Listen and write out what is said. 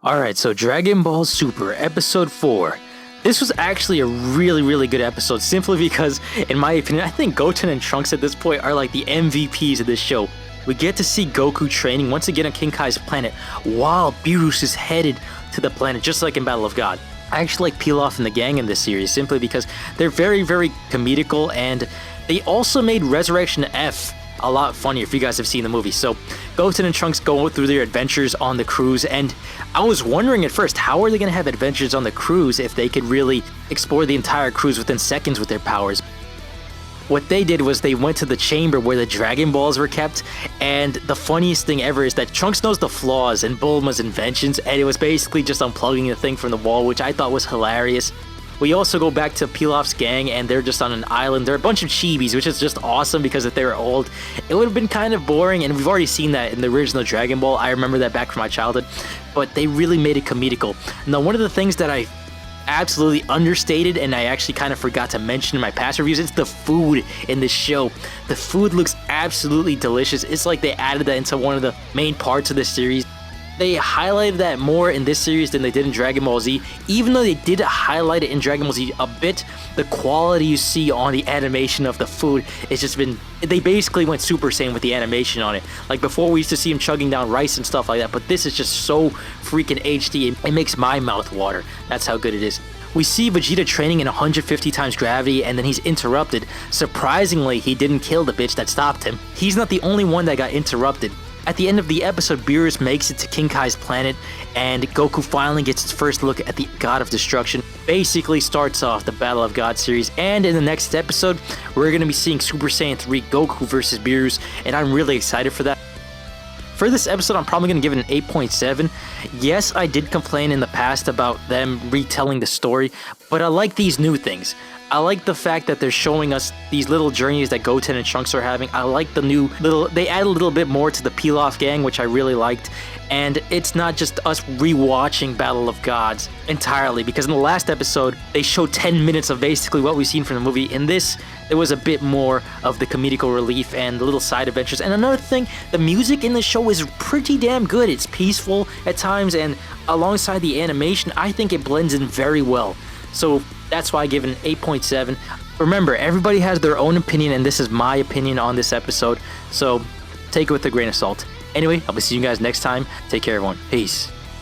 Alright, so Dragon Ball Super Episode 4. This was actually a really good episode, simply because, in my opinion, I think Goten and Trunks at this point are like the MVPs of this show. We get to see Goku training once again on King Kai's planet, while Beerus is headed to the planet, just like in Battle of God. I actually like Pilaf and the gang in this series, simply because they're very comedical, and they also made Resurrection F a lot funnier if you guys have seen the movie. So Goten and Trunks go through their adventures on the cruise, and I was wondering at first, how are they going to have adventures on the cruise if they could really explore the entire cruise within seconds with their powers? What they did was they went to the chamber where the Dragon Balls were kept, and the funniest thing ever is that Trunks knows the flaws in Bulma's inventions, and it was basically just unplugging the thing from the wall, which I thought was hilarious. We also go back to Pilaf's gang, and they're just on an island. They're a bunch of chibis, which is just awesome because if they were old, it would have been kind of boring, and we've already seen that in the original Dragon Ball. I remember that back from my childhood, but they really made it comical. Now, one of the things that I absolutely understated, and I actually kind of forgot to mention in my past reviews, it's the food in this show. The food looks absolutely delicious. It's like they added that into one of the main parts of the series. They highlighted that more in this series than they did in Dragon Ball Z. Even though they did highlight it in Dragon Ball Z a bit, the quality you see on the animation of the food, it's just been... They basically went Super Saiyan with the animation on it. Like before, we used to see him chugging down rice and stuff like that, but this is just so freaking HD. It makes my mouth water. That's how good it is. We see Vegeta training in 150 times gravity, and then he's interrupted. Surprisingly, he didn't kill the bitch that stopped him. He's not the only one that got interrupted. At the end of the episode, Beerus makes it to King Kai's planet, and Goku finally gets his first look at the God of Destruction. Basically starts off the Battle of God series, and in the next episode, we're going to be seeing Super Saiyan 3 Goku versus Beerus, and I'm really excited for that. For this episode, I'm probably going to give it an 8.7. Yes, I did complain in the past about them retelling the story, but I like these new things. I like the fact that they're showing us these little journeys that Goten and Trunks are having. I like the new little... They add a little bit more to the Pilaf gang, which I really liked. And it's not just us rewatching Battle of Gods entirely, because in the last episode, they showed 10 minutes of basically what we've seen from the movie. In this, there was a bit more of the comedical relief and little side adventures. And another thing, the music in the show is pretty damn good. It's peaceful at times, and alongside the animation, I think it blends in very well. So that's why I give it an 8.7. Remember, everybody has their own opinion, and this is my opinion on this episode, so take it with a grain of salt. Anyway, I'll be seeing you guys next time. Take care, everyone. Peace.